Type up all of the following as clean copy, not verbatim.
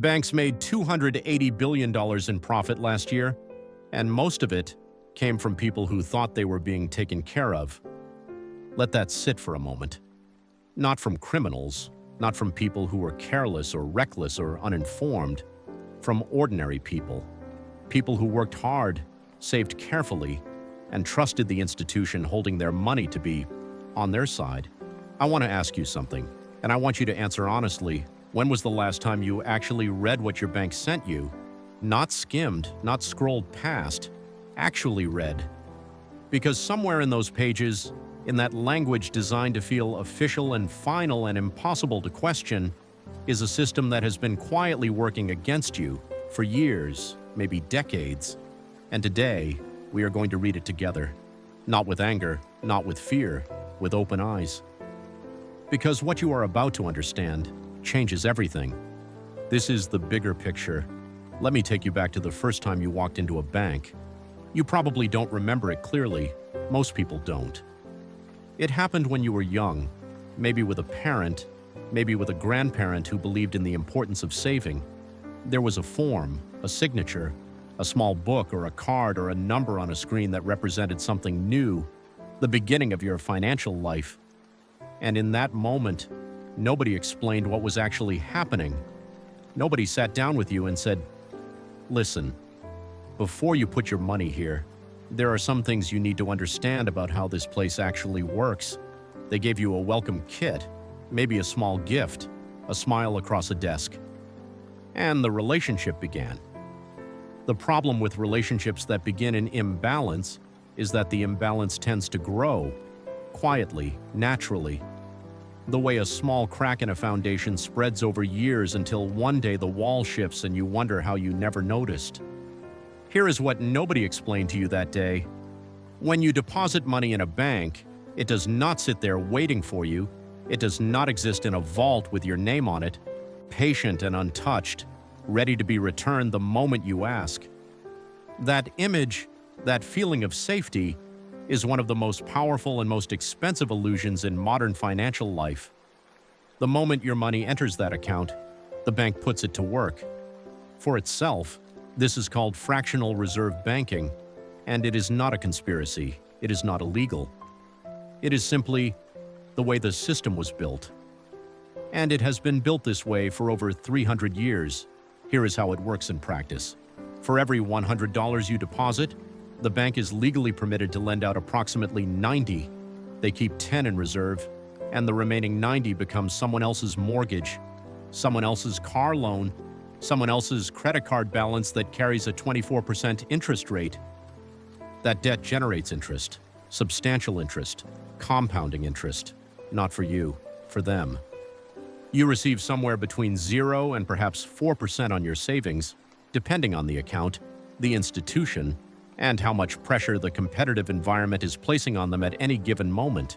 Banks made $280 billion in profit last year, and most of it came from people who thought they were being taken care of. Let that sit for a moment. Not from criminals, not from people who were careless or reckless or uninformed, from ordinary people. People who worked hard, saved carefully, and trusted the institution holding their money to be on their side. I want to ask you something, and I want you to answer honestly. When was the last time you actually read what your bank sent you? Not skimmed, not scrolled past, actually read. Because somewhere in those pages, in that language designed to feel official and final and impossible to question, is a system that has been quietly working against you for years, maybe decades. And today, we are going to read it together. Not with anger, not with fear, with open eyes. Because what you are about to understand changes everything. This is the bigger picture. Let me take you back to the first time you walked into a bank. You probably don't remember it clearly. Most people don't. It happened when you were young, maybe with a parent, maybe with a grandparent who believed in the importance of saving. There was a form, a signature, a small book or a card or a number on a screen that represented something new, the beginning of your financial life. And in that moment, nobody explained what was actually happening. Nobody sat down with you and said, "Listen, before you put your money here, there are some things you need to understand about how this place actually works." They gave you a welcome kit, maybe a small gift, a smile across a desk. And the relationship began. The problem with relationships that begin in imbalance is that the imbalance tends to grow, quietly, naturally. The way a small crack in a foundation spreads over years until one day the wall shifts and you wonder how you never noticed. Here is what nobody explained to you that day. When you deposit money in a bank, it does not sit there waiting for you. It does not exist in a vault with your name on it, patient and untouched, ready to be returned the moment you ask. That image, that feeling of safety, is one of the most powerful and most expensive illusions in modern financial life. The moment your money enters that account, the bank puts it to work. For itself, this is called fractional reserve banking, and it is not a conspiracy. It is not illegal. It is simply the way the system was built. And it has been built this way for over 300 years. Here is how it works in practice. For every $100 you deposit, the bank is legally permitted to lend out approximately 90. They keep 10 in reserve, and the remaining 90 becomes someone else's mortgage, someone else's car loan, someone else's credit card balance that carries a 24% interest rate. That debt generates interest, substantial interest, compounding interest. Not for you, for them. You receive somewhere between 0 and perhaps 4% on your savings, depending on the account, the institution, and how much pressure the competitive environment is placing on them at any given moment.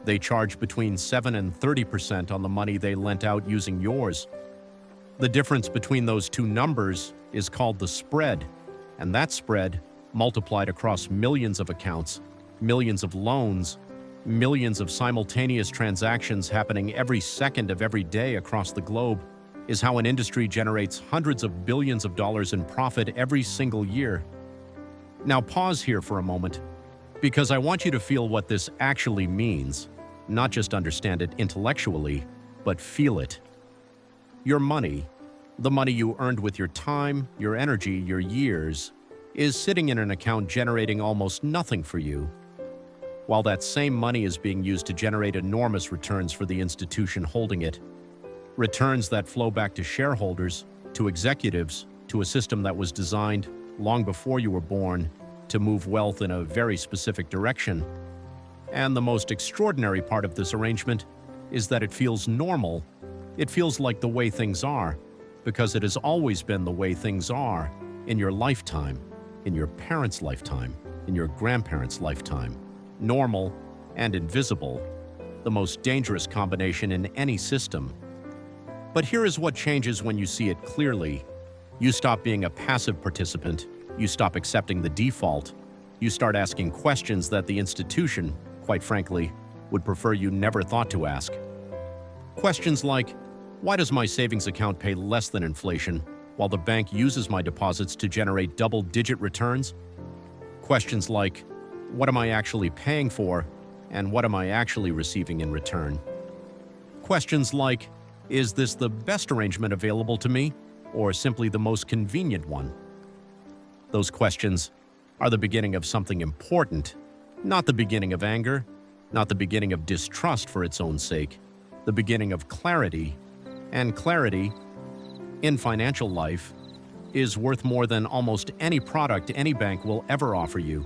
They charge between 7 and 30% on the money they lent out using yours. The difference between those two numbers is called the spread, and that spread, multiplied across millions of accounts, millions of loans, millions of simultaneous transactions happening every second of every day across the globe, is how an industry generates hundreds of billions of dollars in profit every single year. Now pause here for a moment, because I want you to feel what this actually means, not just understand it intellectually, but feel it. Your money, the money you earned with your time, your energy, your years, is sitting in an account generating almost nothing for you, while that same money is being used to generate enormous returns for the institution holding it. Returns that flow back to shareholders, to executives, to a system that was designed long before you were born to move wealth in a very specific direction. And the most extraordinary part of this arrangement is that it feels normal. It feels like the way things are, because it has always been the way things are in your lifetime, in your parents' lifetime, in your grandparents' lifetime. Normal and invisible, the most dangerous combination in any system. But here is what changes when you see it clearly. You stop being a passive participant. You stop accepting the default. You start asking questions that the institution, quite frankly, would prefer you never thought to ask. Questions like, Why does my savings account pay less than inflation, while the bank uses my deposits to generate double-digit returns? Questions like, what am I actually paying for, and what am I actually receiving in return? Questions like, is this the best arrangement available to me, or simply the most convenient one? Those questions are the beginning of something important, not the beginning of anger, not the beginning of distrust for its own sake, the beginning of clarity. And clarity, in financial life, is worth more than almost any product any bank will ever offer you.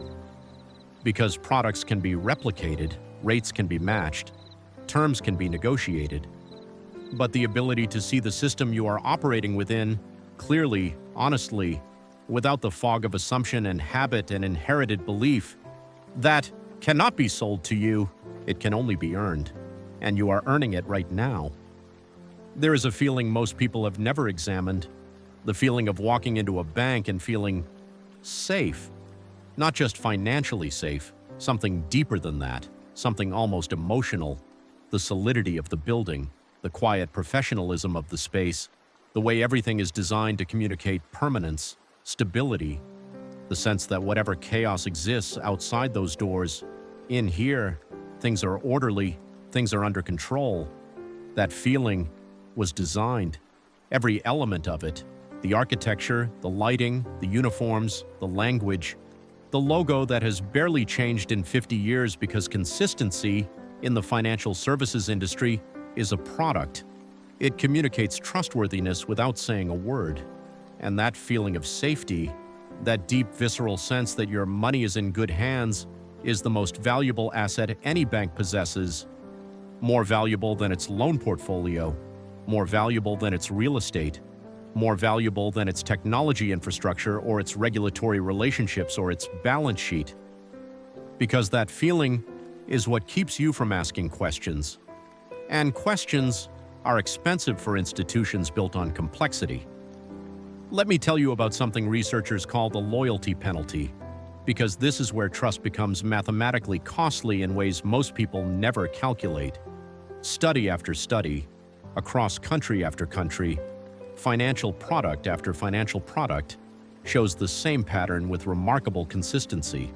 Because products can be replicated, rates can be matched, terms can be negotiated. But the ability to see the system you are operating within clearly, honestly, without the fog of assumption and habit and inherited belief, that cannot be sold to you, it can only be earned. And you are earning it right now. There is a feeling most people have never examined, the feeling of walking into a bank and feeling safe. Not just financially safe, something deeper than that, something almost emotional. The solidity of the building, the quiet professionalism of the space, the way everything is designed to communicate permanence, stability, the sense that whatever chaos exists outside those doors, in here, things are orderly, things are under control. That feeling was designed. Every element of it, the architecture, the lighting, the uniforms, the language, the logo that has barely changed in 50 years because consistency in the financial services industry is a product. It communicates trustworthiness without saying a word. And that feeling of safety, that deep visceral sense that your money is in good hands, is the most valuable asset any bank possesses. More valuable than its loan portfolio, more valuable than its real estate, more valuable than its technology infrastructure or its regulatory relationships or its balance sheet. Because that feeling is what keeps you from asking questions. And questions are expensive for institutions built on complexity. Let me tell you about something researchers call the loyalty penalty, because this is where trust becomes mathematically costly in ways most people never calculate. Study after study, across country after country, financial product after financial product, shows the same pattern with remarkable consistency.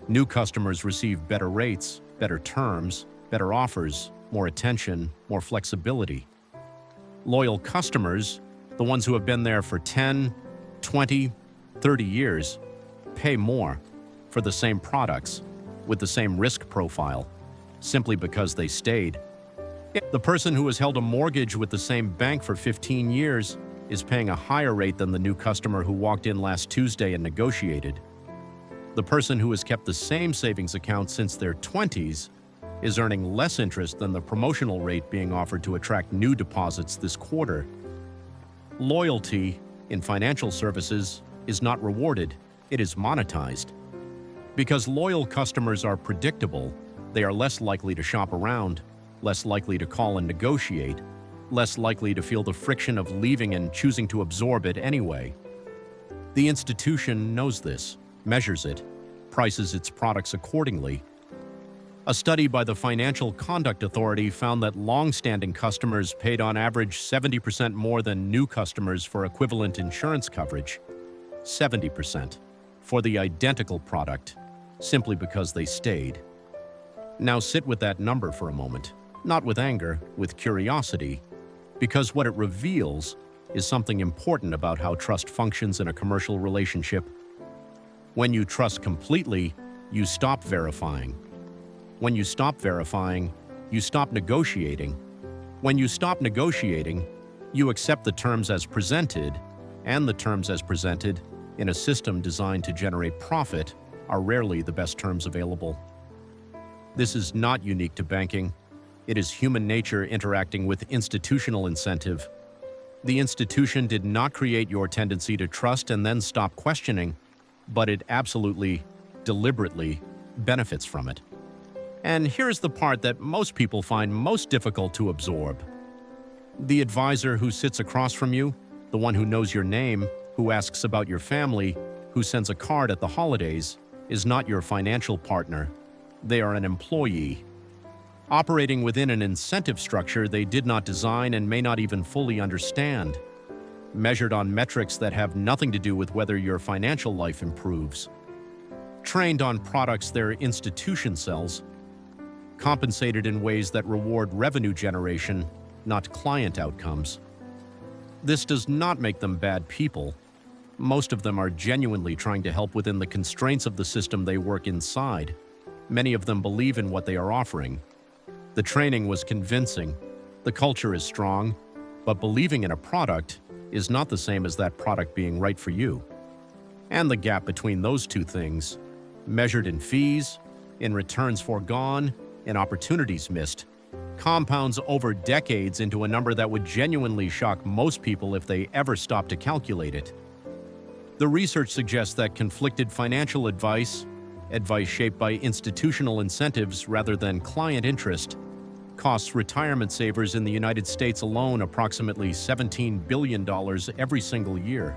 New customers receive better rates, better terms, better offers, more attention, more flexibility. Loyal customers, the ones who have been there for 10, 20, 30 years, pay more for the same products with the same risk profile, simply because they stayed. The person who has held a mortgage with the same bank for 15 years is paying a higher rate than the new customer who walked in last Tuesday and negotiated. The person who has kept the same savings account since their 20s is earning less interest than the promotional rate being offered to attract new deposits this quarter. Loyalty in financial services is not rewarded, it is monetized. Because loyal customers are predictable, they are less likely to shop around, less likely to call and negotiate, less likely to feel the friction of leaving and choosing to absorb it anyway. The institution knows this, measures it, prices its products accordingly. A study by the Financial Conduct Authority found that long-standing customers paid on average 70% more than new customers for equivalent insurance coverage. 70% for the identical product, simply because they stayed. Now sit with that number for a moment. Not with anger, with curiosity, because what it reveals is something important about how trust functions in a commercial relationship. When you trust completely, you stop verifying. When you stop verifying, you stop negotiating. When you stop negotiating, you accept the terms as presented, and the terms as presented in a system designed to generate profit are rarely the best terms available. This is not unique to banking. It is human nature interacting with institutional incentive. The institution did not create your tendency to trust and then stop questioning, but it absolutely, deliberately benefits from it. And here's the part that most people find most difficult to absorb. The advisor who sits across from you, the one who knows your name, who asks about your family, who sends a card at the holidays, is not your financial partner. They are an employee. operating within an incentive structure they did not design and may not even fully understand, measured on metrics that have nothing to do with whether your financial life improves, trained on products their institution sells, compensated in ways that reward revenue generation, not client outcomes. This does not make them bad people. Most of them are genuinely trying to help within the constraints of the system they work inside. Many of them believe in what they are offering. The training was convincing, the culture is strong, but believing in a product is not the same as that product being right for you. And the gap between those two things, measured in fees, in returns foregone, in opportunities missed, compounds over decades into a number that would genuinely shock most people if they ever stopped to calculate it. The research suggests that conflicted financial advice, advice shaped by institutional incentives rather than client interest, costs retirement savers in the United States alone approximately $17 billion every single year.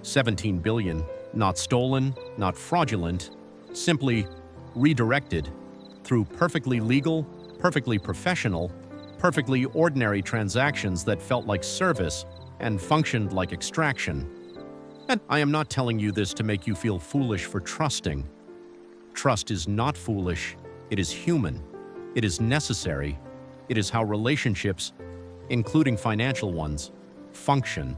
$17 billion, not stolen, not fraudulent, simply redirected through perfectly legal, perfectly professional, perfectly ordinary transactions that felt like service and functioned like extraction. And I am not telling you this to make you feel foolish for trusting. Trust is not foolish, it is human, it is necessary, it is how relationships, including financial ones, function.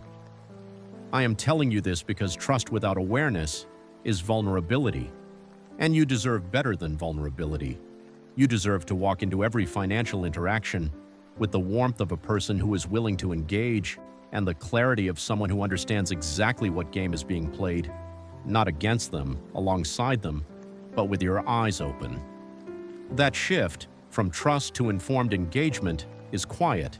I am telling you this because trust without awareness is vulnerability. And you deserve better than vulnerability. You deserve to walk into every financial interaction with the warmth of a person who is willing to engage and the clarity of someone who understands exactly what game is being played, not against them, alongside them, but with your eyes open. That shift from trust to informed engagement is quiet.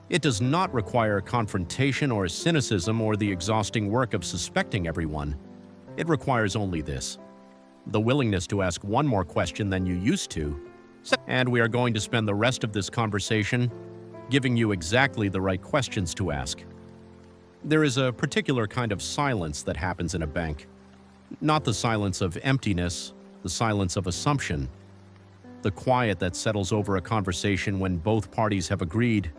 It does not require confrontation or cynicism or the exhausting work of suspecting everyone. It requires only this: the willingness to ask one more question than you used to. And we are going to spend the rest of this conversation giving you exactly the right questions to ask. There is a particular kind of silence that happens in a bank. Not the silence of emptiness, the silence of assumption. The quiet that settles over a conversation when both parties have agreed,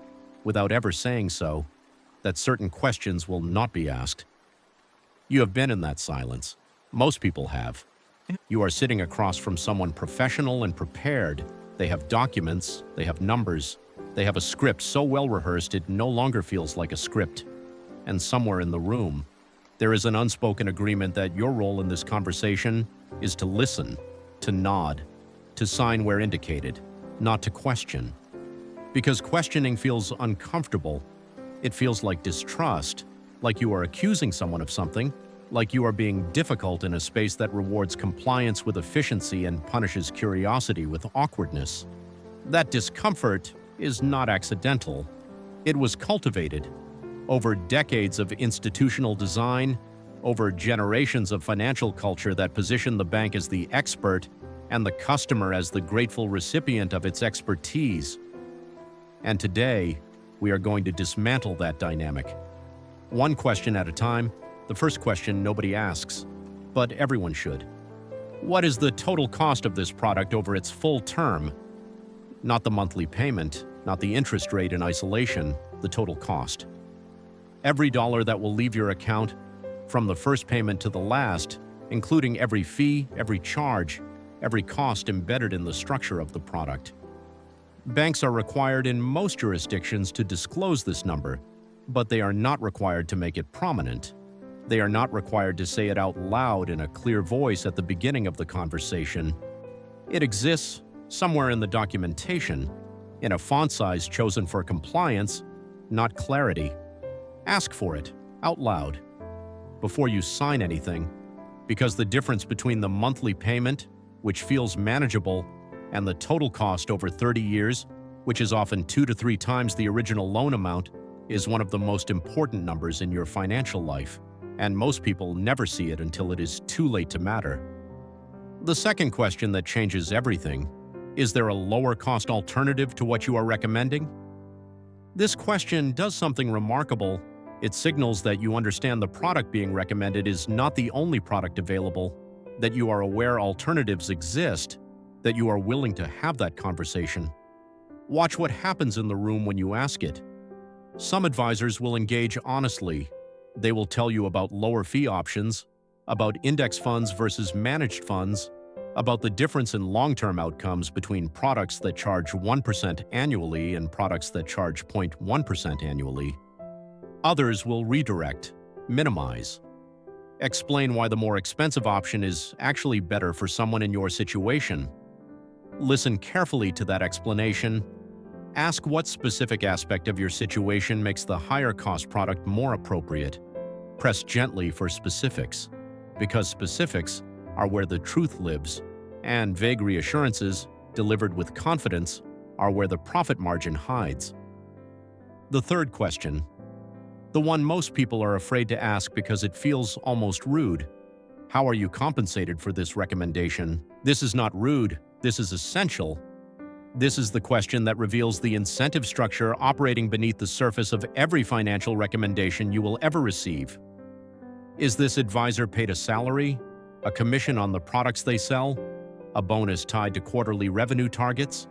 without ever saying so, that certain questions will not be asked. You have been in that silence. Most people have. You are sitting across from someone professional and prepared. They have documents, they have numbers, they have a script so well rehearsed it no longer feels like a script. And somewhere in the room, there is an unspoken agreement that your role in this conversation is to listen, to nod, to sign where indicated, not to question. Because questioning feels uncomfortable. It feels like distrust, like you are accusing someone of something, like you are being difficult in a space that rewards compliance with efficiency and punishes curiosity with awkwardness. That discomfort is not accidental. It was cultivated over decades of institutional design, over generations of financial culture that position the bank as the expert and the customer as the grateful recipient of its expertise. And today, we are going to dismantle that dynamic. One question at a time. The first question nobody asks, but everyone should. What is the total cost of this product over its full term? Not the monthly payment, not the interest rate in isolation, the total cost. Every dollar that will leave your account, from the first payment to the last, including every fee, every charge, every cost embedded in the structure of the product. Banks are required in most jurisdictions to disclose this number, but they are not required to make it prominent. They are not required to say it out loud in a clear voice at the beginning of the conversation. It exists somewhere in the documentation, in a font size chosen for compliance, not clarity. Ask for it, out loud, before you sign anything, because the difference between the monthly payment, which feels manageable, and the total cost over 30 years, which is often 2 to 3 times the original loan amount, is one of the most important numbers in your financial life. And most people never see it until it is too late to matter. The second question that changes everything: is there a lower-cost alternative to what you are recommending? This question does something remarkable. It signals that you understand the product being recommended is not the only product available, that you are aware alternatives exist, that you are willing to have that conversation. Watch what happens in the room when you ask it. Some advisors will engage honestly. They will tell you about lower fee options, about index funds versus managed funds, about the difference in long-term outcomes between products that charge 1% annually and products that charge 0.1% annually. Others will redirect, minimize, explain why the more expensive option is actually better for someone in your situation. Listen carefully to that explanation. Ask what specific aspect of your situation makes the higher cost product more appropriate. Press gently for specifics, because specifics are where the truth lives, and vague reassurances, delivered with confidence, are where the profit margin hides. The third question, the one most people are afraid to ask because it feels almost rude. How are you compensated for this recommendation? This is not rude, this is essential. This is the question that reveals the incentive structure operating beneath the surface of every financial recommendation you will ever receive. Is this advisor paid a salary, a commission on the products they sell, a bonus tied to quarterly revenue targets?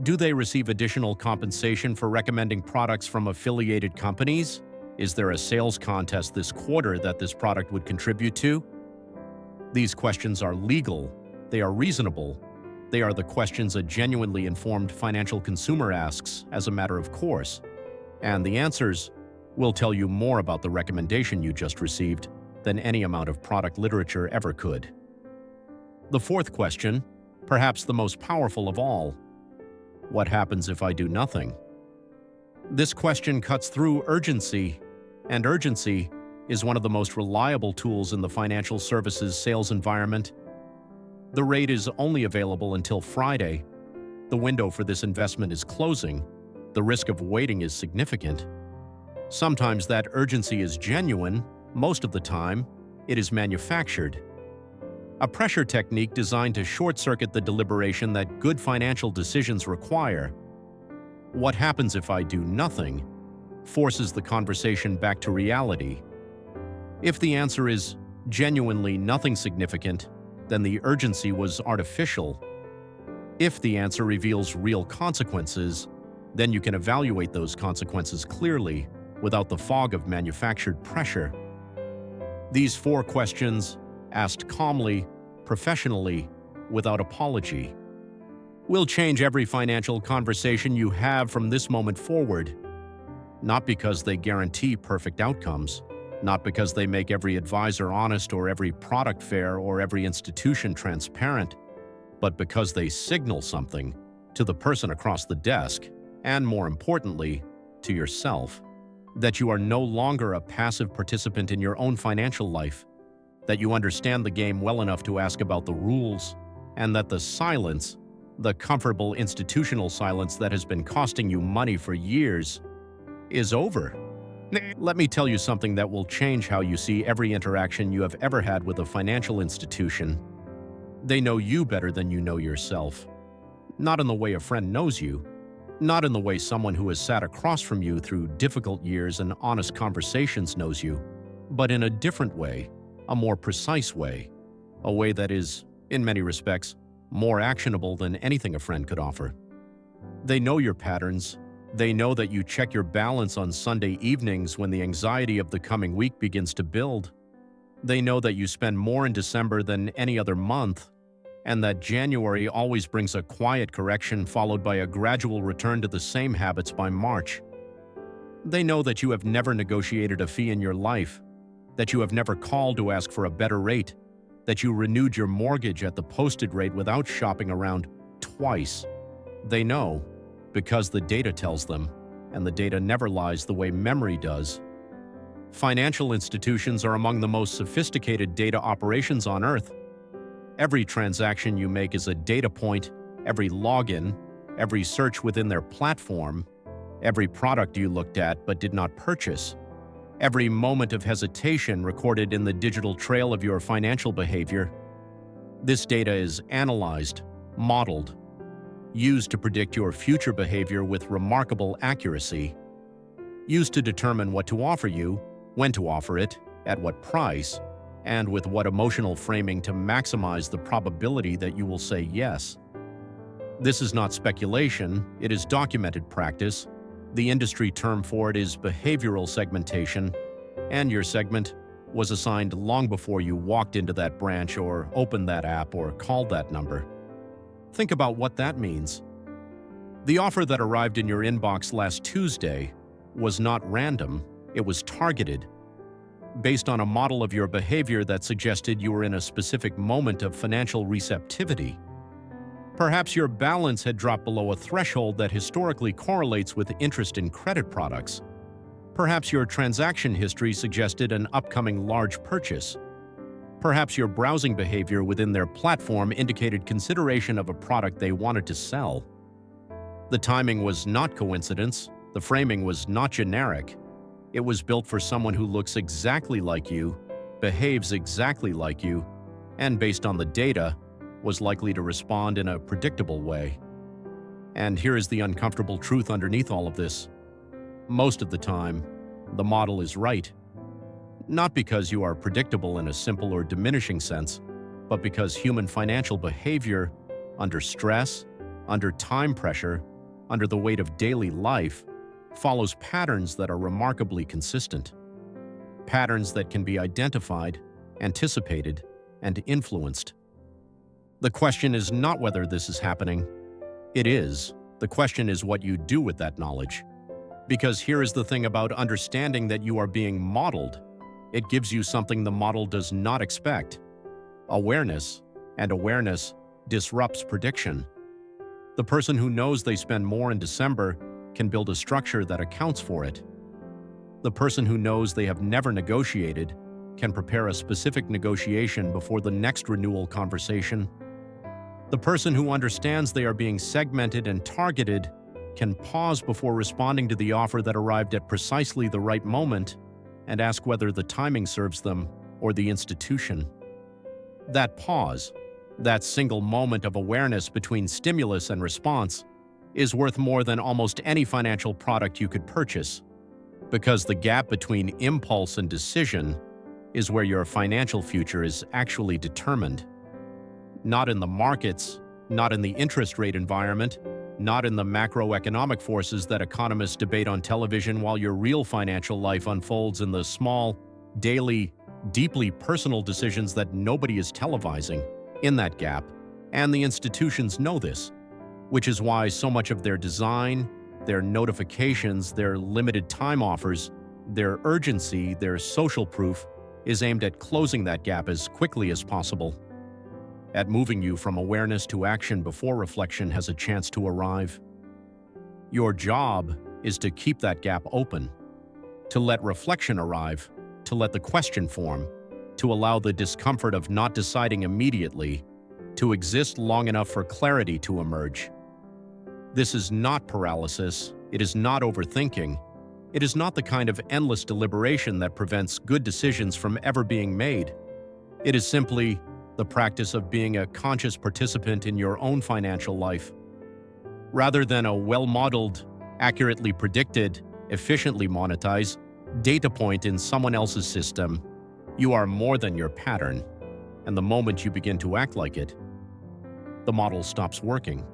Do they receive additional compensation for recommending products from affiliated companies? Is there a sales contest this quarter that this product would contribute to? These questions are legal, they are reasonable, they are the questions a genuinely informed financial consumer asks as a matter of course, and the answers will tell you more about the recommendation you just received than any amount of product literature ever could. The fourth question, perhaps the most powerful of all, what happens if I do nothing? This question cuts through urgency, and urgency is one of the most reliable tools in the financial services sales environment. The rate is only available until Friday. The window for this investment is closing. The risk of waiting is significant. Sometimes that urgency is genuine. Most of the time, it is manufactured. A pressure technique designed to short-circuit the deliberation that good financial decisions require. What happens if I do nothing? Forces the conversation back to reality. If the answer is genuinely nothing significant, then the urgency was artificial. If the answer reveals real consequences, then you can evaluate those consequences clearly without the fog of manufactured pressure. These four questions, asked calmly, professionally, without apology, will change every financial conversation you have from this moment forward. Not because they guarantee perfect outcomes, not because they make every advisor honest or every product fair or every institution transparent, but because they signal something to the person across the desk, and more importantly, to yourself, that you are no longer a passive participant in your own financial life, that you understand the game well enough to ask about the rules, and that the silence, the comfortable institutional silence that has been costing you money for years, is over. Let me tell you something that will change how you see every interaction you have ever had with a financial institution. They know you better than you know yourself. Not in the way a friend knows you, not in the way someone who has sat across from you through difficult years and honest conversations knows you, but in a different way, a more precise way, a way that is, in many respects, more actionable than anything a friend could offer. They know your patterns. They know that you check your balance on Sunday evenings when the anxiety of the coming week begins to build. They know that you spend more in December than any other month, and that January always brings a quiet correction followed by a gradual return to the same habits by March. They know that you have never negotiated a fee in your life, that you have never called to ask for a better rate, that you renewed your mortgage at the posted rate without shopping around twice. They know, because the data tells them, and the data never lies the way memory does. Financial institutions are among the most sophisticated data operations on Earth. Every transaction you make is a data point, every login, every search within their platform, every product you looked at but did not purchase, every moment of hesitation recorded in the digital trail of your financial behavior. This data is analyzed, modeled, used to predict your future behavior with remarkable accuracy, used to determine what to offer you, when to offer it, at what price, and with what emotional framing to maximize the probability that you will say yes. This is not speculation, it is documented practice. The industry term for it is behavioral segmentation, and your segment was assigned long before you walked into that branch or opened that app or called that number. Think about what that means. The offer that arrived in your inbox last Tuesday was not random, it was targeted, based on a model of your behavior that suggested you were in a specific moment of financial receptivity. Perhaps your balance had dropped below a threshold that historically correlates with interest in credit products. Perhaps your transaction history suggested an upcoming large purchase. Perhaps your browsing behavior within their platform indicated consideration of a product they wanted to sell. The timing was not coincidence, the framing was not generic. It was built for someone who looks exactly like you, behaves exactly like you, and based on the data, was likely to respond in a predictable way. And here is the uncomfortable truth underneath all of this. Most of the time, the model is right. Not because you are predictable in a simple or diminishing sense, but because human financial behavior, under stress, under time pressure, under the weight of daily life, follows patterns that are remarkably consistent. Patterns that can be identified, anticipated, and influenced. The question is not whether this is happening. It is. The question is what you do with that knowledge. Because here is the thing about understanding that you are being modeled. It gives you something the model does not expect. Awareness, and awareness disrupts prediction. The person who knows they spend more in December can build a structure that accounts for it. The person who knows they have never negotiated can prepare a specific negotiation before the next renewal conversation. The person who understands they are being segmented and targeted can pause before responding to the offer that arrived at precisely the right moment and ask whether the timing serves them or the institution. That pause, that single moment of awareness between stimulus and response, is worth more than almost any financial product you could purchase, because the gap between impulse and decision is where your financial future is actually determined. Not in the markets, not in the interest rate environment, not in the macroeconomic forces that economists debate on television, while your real financial life unfolds in the small, daily, deeply personal decisions that nobody is televising. In that gap, and the institutions know this, which is why so much of their design, their notifications, their limited time offers, their urgency, their social proof is aimed at closing that gap as quickly as possible, at moving you from awareness to action before reflection has a chance to arrive. Your job is to keep that gap open, to let reflection arrive, to let the question form, to allow the discomfort of not deciding immediately to exist long enough for clarity to emerge. This is not paralysis, it is not overthinking, it is not the kind of endless deliberation that prevents good decisions from ever being made. It is simply the practice of being a conscious participant in your own financial life. Rather than a well-modeled, accurately predicted, efficiently monetized data point in someone else's system, you are more than your pattern, and the moment you begin to act like it, the model stops working.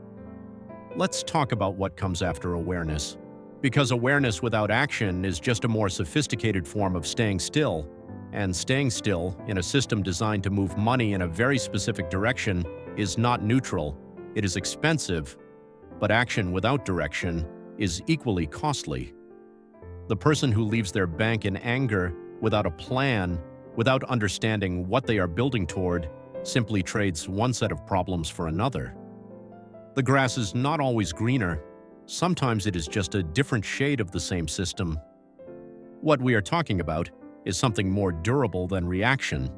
Let's talk about what comes after awareness, because awareness without action is just a more sophisticated form of staying still, and staying still in a system designed to move money in a very specific direction is not neutral, it is expensive, but action without direction is equally costly. The person who leaves their bank in anger, without a plan, without understanding what they are building toward, simply trades one set of problems for another. The grass is not always greener. Sometimes it is just a different shade of the same system. What we are talking about is something more durable than reaction.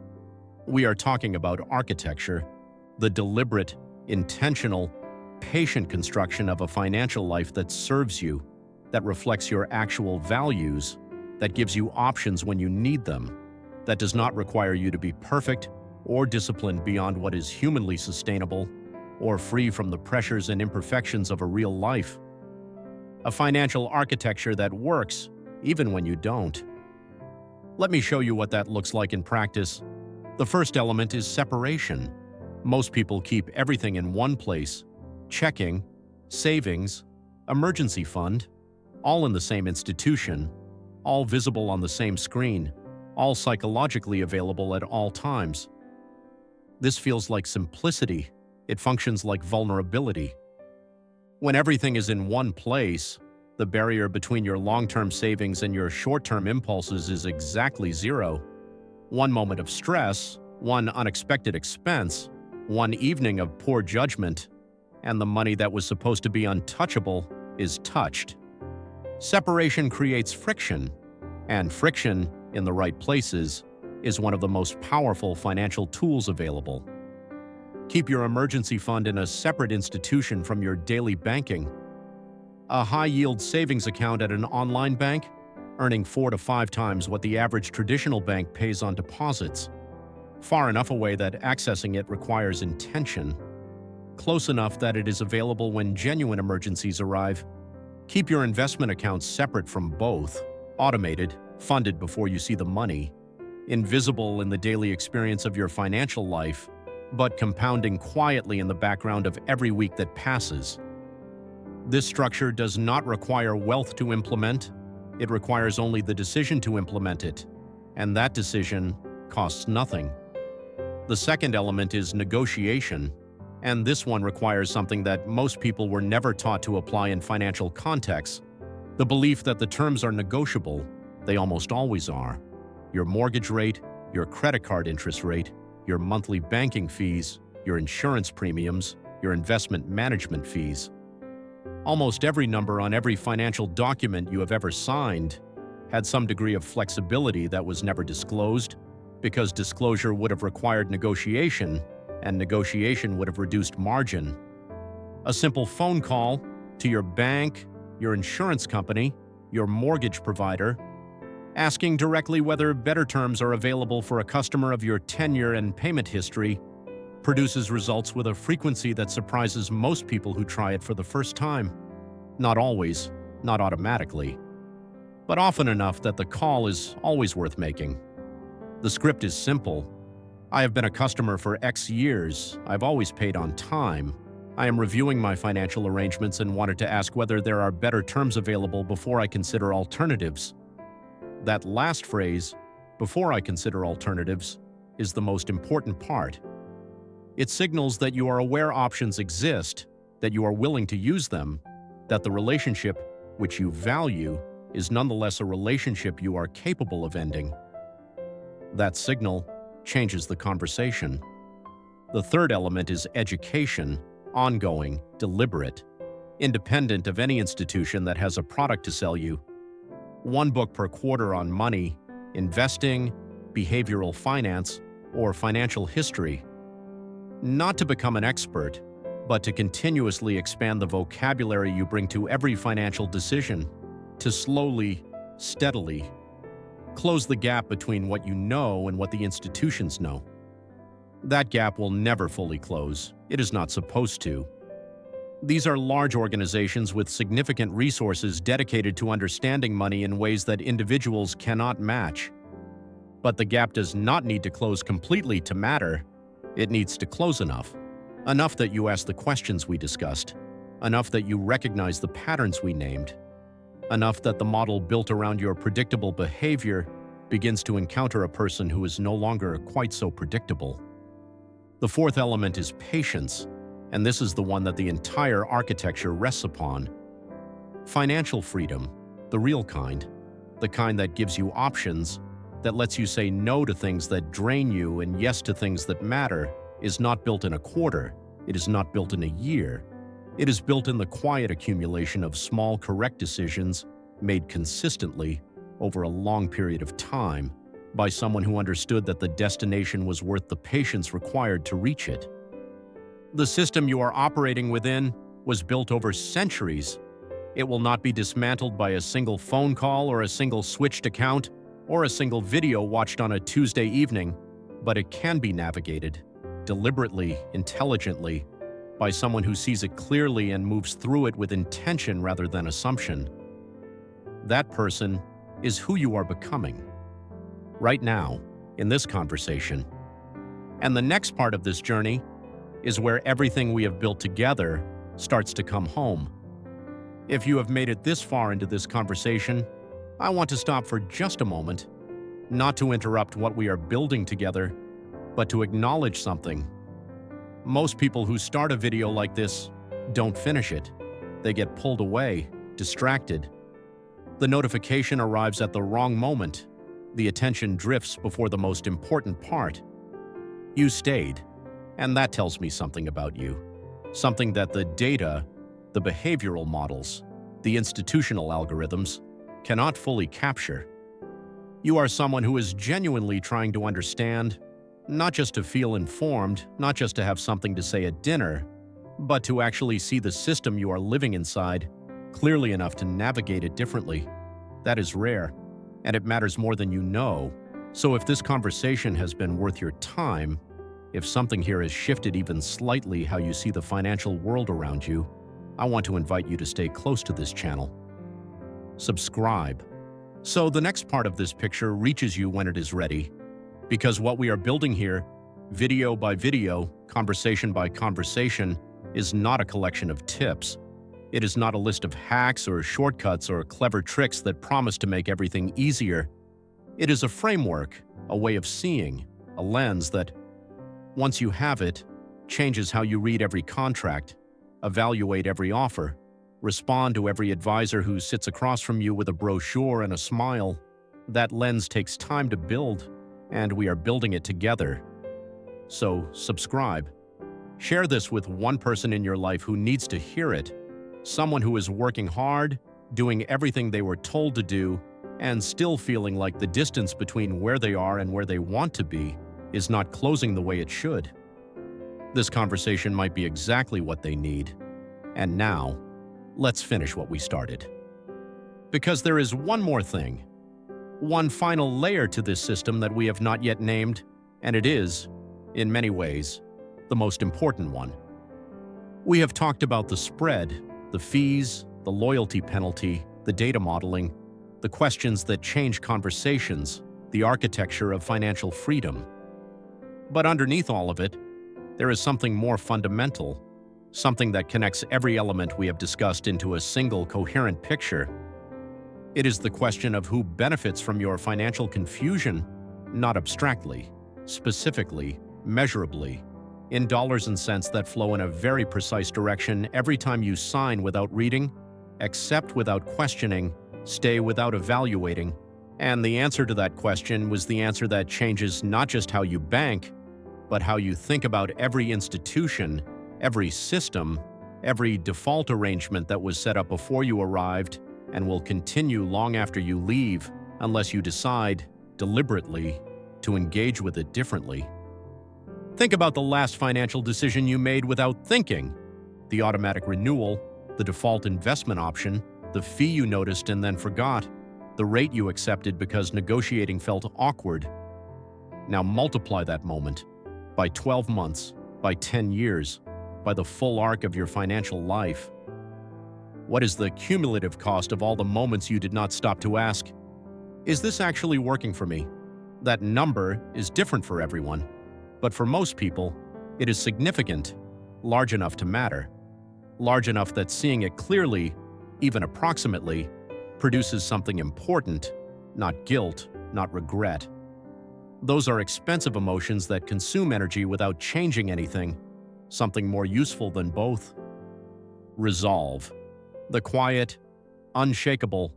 We are talking about architecture, the deliberate, intentional, patient construction of a financial life that serves you, that reflects your actual values, that gives you options when you need them, that does not require you to be perfect or disciplined beyond what is humanly sustainable or free from the pressures and imperfections of a real life. A financial architecture that works even when you don't. Let me show you what that looks like in practice. The first element is separation. Most people keep everything in one place: checking, savings, emergency fund, all in the same institution, all visible on the same screen, all psychologically available at all times. This feels like simplicity. It functions like vulnerability. When everything is in one place, the barrier between your long-term savings and your short-term impulses is exactly zero. One moment of stress, one unexpected expense, one evening of poor judgment, and the money that was supposed to be untouchable is touched. Separation creates friction, and friction, in the right places, is one of the most powerful financial tools available. Keep your emergency fund in a separate institution from your daily banking. A high-yield savings account at an online bank, earning 4 to 5 times what the average traditional bank pays on deposits. Far enough away that accessing it requires intention. Close enough that it is available when genuine emergencies arrive. Keep your investment accounts separate from both, automated, funded before you see the money, invisible in the daily experience of your financial life, but compounding quietly in the background of every week that passes. This structure does not require wealth to implement. It requires only the decision to implement it, and that decision costs nothing. The second element is negotiation, and this one requires something that most people were never taught to apply in financial contexts: the belief that the terms are negotiable. They almost always are. Your mortgage rate, your credit card interest rate, your monthly banking fees, your insurance premiums, your investment management fees. Almost every number on every financial document you have ever signed had some degree of flexibility that was never disclosed, because disclosure would have required negotiation, and negotiation would have reduced margin. A simple phone call to your bank, your insurance company, your mortgage provider, asking directly whether better terms are available for a customer of your tenure and payment history, produces results with a frequency that surprises most people who try it for the first time. Not always, not automatically, but often enough that the call is always worth making. The script is simple. I have been a customer for X years. I've always paid on time. I am reviewing my financial arrangements and wanted to ask whether there are better terms available before I consider alternatives. That last phrase, "before I consider alternatives," is the most important part. It signals that you are aware options exist, that you are willing to use them, that the relationship, which you value, is nonetheless a relationship you are capable of ending. That signal changes the conversation. The third element is education, ongoing, deliberate, independent of any institution that has a product to sell you. One book per quarter on money, investing, behavioral finance, or financial history. Not to become an expert, but to continuously expand the vocabulary you bring to every financial decision, to slowly, steadily, close the gap between what you know and what the institutions know. That gap will never fully close. It is not supposed to. These are large organizations with significant resources dedicated to understanding money in ways that individuals cannot match. But the gap does not need to close completely to matter. It needs to close enough. Enough that you ask the questions we discussed. Enough that you recognize the patterns we named. Enough that the model built around your predictable behavior begins to encounter a person who is no longer quite so predictable. The fourth element is patience, and this is the one that the entire architecture rests upon. Financial freedom, the real kind, the kind that gives you options, that lets you say no to things that drain you and yes to things that matter, is not built in a quarter. It is not built in a year. It is built in the quiet accumulation of small, correct decisions made consistently over a long period of time by someone who understood that the destination was worth the patience required to reach it. The system you are operating within was built over centuries. It will not be dismantled by a single phone call or a single switched account or a single video watched on a Tuesday evening, but it can be navigated deliberately, intelligently, by someone who sees it clearly and moves through it with intention rather than assumption. That person is who you are becoming. Right now, in this conversation, And the next part of this journey is where everything we have built together starts to come home. If you have made it this far into this conversation, I want to stop for just a moment, not to interrupt what we are building together, but to acknowledge something. Most people who start a video like this don't finish it. They get pulled away, distracted. The notification arrives at the wrong moment. The attention drifts before the most important part. You stayed, and that tells me something about you. Something that the data, the behavioral models, the institutional algorithms cannot fully capture. You are someone who is genuinely trying to understand, not just to feel informed, not just to have something to say at dinner, but to actually see the system you are living inside clearly enough to navigate it differently. That is rare, and it matters more than you know. So if this conversation has been worth your time, if something here has shifted even slightly how you see the financial world around you, I want to invite you to stay close to this channel. Subscribe. So the next part of this picture reaches you when it is ready, because what we are building here, video by video, conversation by conversation, is not a collection of tips. It is not a list of hacks or shortcuts or clever tricks that promise to make everything easier. It is a framework, a way of seeing, a lens that, once you have it, changes how you read every contract, evaluate every offer, respond to every advisor who sits across from you with a brochure and a smile. That lens takes time to build, and we are building it together. So, subscribe. Share this with one person in your life who needs to hear it. Someone who is working hard, doing everything they were told to do, and still feeling like the distance between where they are and where they want to be is not closing the way it should. This conversation might be exactly what they need. And now, let's finish what we started. Because there is one more thing, one final layer to this system that we have not yet named, and it is, in many ways, the most important one. We have talked about the spread, the fees, the loyalty penalty, the data modeling, the questions that change conversations, the architecture of financial freedom. But underneath all of it, there is something more fundamental, something that connects every element we have discussed into a single coherent picture. It is the question of who benefits from your financial confusion, not abstractly, specifically, measurably, in dollars and cents that flow in a very precise direction every time you sign without reading, accept without questioning, stay without evaluating. And the answer to that question was the answer that changes not just how you bank, but how you think about every institution, every system, every default arrangement that was set up before you arrived and will continue long after you leave unless you decide, deliberately, to engage with it differently. Think about the last financial decision you made without thinking. The automatic renewal, the default investment option, the fee you noticed and then forgot, the rate you accepted because negotiating felt awkward. Now multiply that moment by 12 months, by 10 years, by the full arc of your financial life. What is the cumulative cost of all the moments you did not stop to ask, is this actually working for me? That number is different for everyone, but for most people, it is significant, large enough to matter, large enough that seeing it clearly, even approximately, produces something important, not guilt, not regret. Those are expensive emotions that consume energy without changing anything, something more useful than both. Resolve. The quiet, unshakable,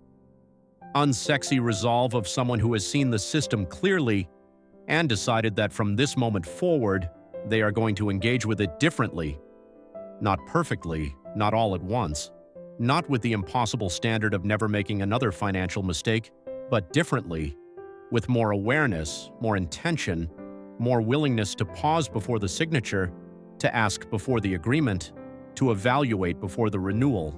unsexy resolve of someone who has seen the system clearly and decided that from this moment forward, they are going to engage with it differently. Not perfectly, not all at once, not with the impossible standard of never making another financial mistake, but differently, with more awareness, more intention, more willingness to pause before the signature, to ask before the agreement, to evaluate before the renewal.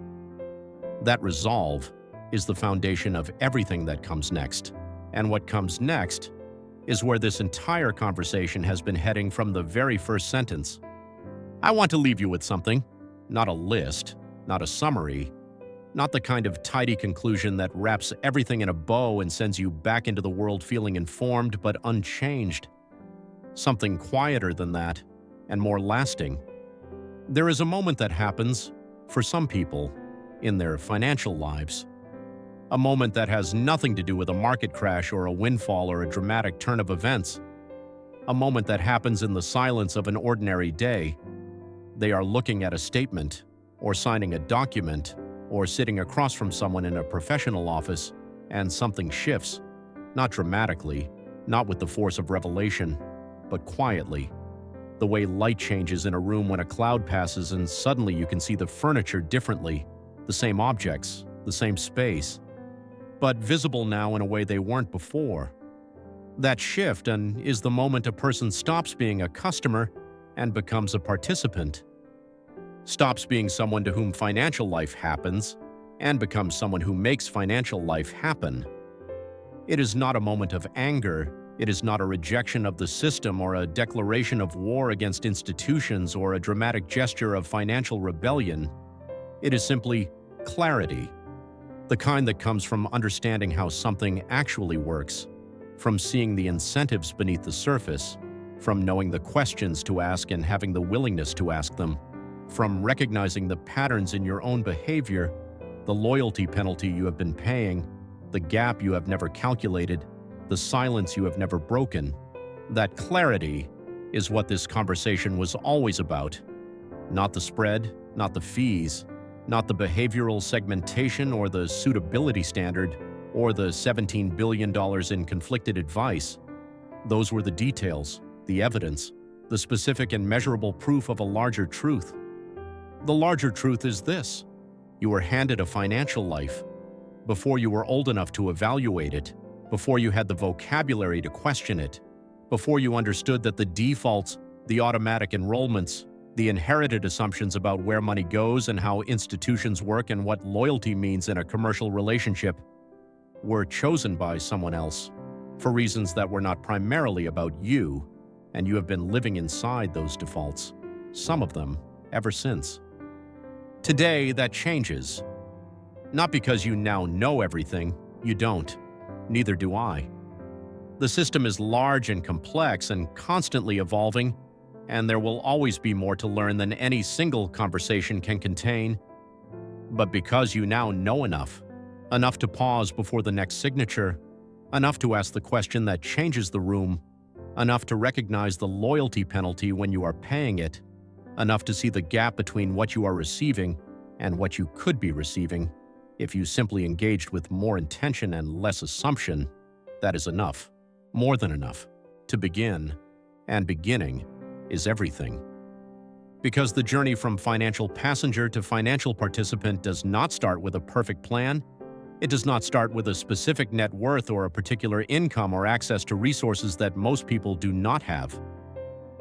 That resolve is the foundation of everything that comes next. And what comes next is where this entire conversation has been heading from the very first sentence. I want to leave you with something, not a list, not a summary, not the kind of tidy conclusion that wraps everything in a bow and sends you back into the world feeling informed but unchanged. something quieter than that, and more lasting. There is a moment that happens, for some people, in their financial lives. A moment that has nothing to do with a market crash or a windfall or a dramatic turn of events. A moment that happens in the silence of an ordinary day. They are looking at a statement, or signing a document, or sitting across from someone in a professional office, and something shifts. Not dramatically, not with the force of revelation, but quietly. The way light changes in a room when a cloud passes and suddenly you can see the furniture differently, the same objects, the same space, but visible now in a way they weren't before. That shift is the moment a person stops being a customer and becomes a participant. Stops being someone to whom financial life happens and becomes someone who makes financial life happen. It is not a moment of anger. It is not a rejection of the system or a declaration of war against institutions or a dramatic gesture of financial rebellion. It is simply clarity, the kind that comes from understanding how something actually works, from seeing the incentives beneath the surface, from knowing the questions to ask and having the willingness to ask them, from recognizing the patterns in your own behavior, the loyalty penalty you have been paying, the gap you have never calculated, the silence you have never broken. That clarity is what this conversation was always about. Not the spread, not the fees, not the behavioral segmentation or the suitability standard, or the $17 billion in conflicted advice. Those were the details, the evidence, the specific and measurable proof of a larger truth. The larger truth is this: you were handed a financial life before you were old enough to evaluate it, before you had the vocabulary to question it, before you understood that the defaults, the automatic enrollments, the inherited assumptions about where money goes and how institutions work and what loyalty means in a commercial relationship were chosen by someone else for reasons that were not primarily about you, and you have been living inside those defaults, some of them, ever since. Today, that changes. Not because you now know everything, you don't. Neither do I. The system is large and complex and constantly evolving, and there will always be more to learn than any single conversation can contain. But because you now know enough to pause before the next signature, enough to ask the question that changes the room, enough to recognize the loyalty penalty when you are paying it, enough to see the gap between what you are receiving and what you could be receiving, if you simply engaged with more intention and less assumption, that is enough, more than enough, to begin. And beginning is everything. Because the journey from financial passenger to financial participant does not start with a perfect plan. It does not start with a specific net worth or a particular income or access to resources that most people do not have.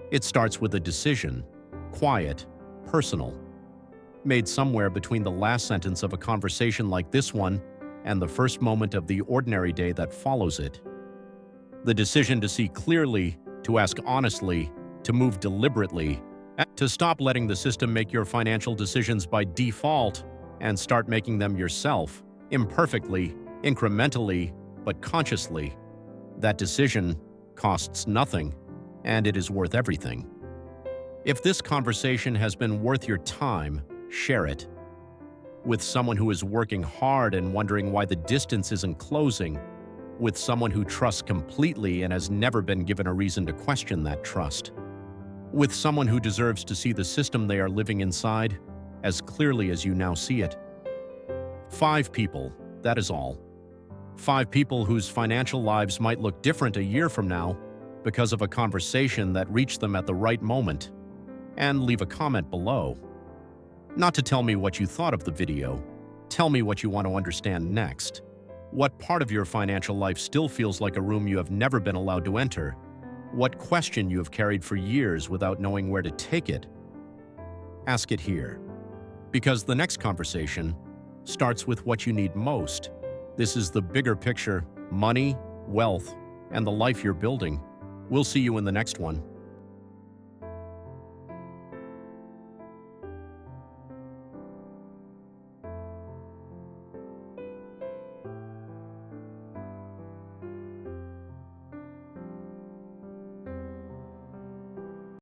It starts with a decision, quiet, personal, made somewhere between the last sentence of a conversation like this one and the first moment of the ordinary day that follows it. The decision to see clearly, to ask honestly, to move deliberately, to stop letting the system make your financial decisions by default and start making them yourself, imperfectly, incrementally, but consciously. That decision costs nothing, and it is worth everything. If this conversation has been worth your time, share it with someone who is working hard and wondering why the distance isn't closing, with someone who trusts completely and has never been given a reason to question that trust, with someone who deserves to see the system they are living inside as clearly as you now see it. 5 people, that is all. 5 people whose financial lives might look different a year from now because of a conversation that reached them at the right moment. And leave a comment below. Not to tell me what you thought of the video. Tell me what you want to understand next. What part of your financial life still feels like a room you have never been allowed to enter? What question you have carried for years without knowing where to take it? Ask it here. Because the next conversation starts with what you need most. This is the bigger picture: money, wealth, and the life you're building. We'll see you in the next one.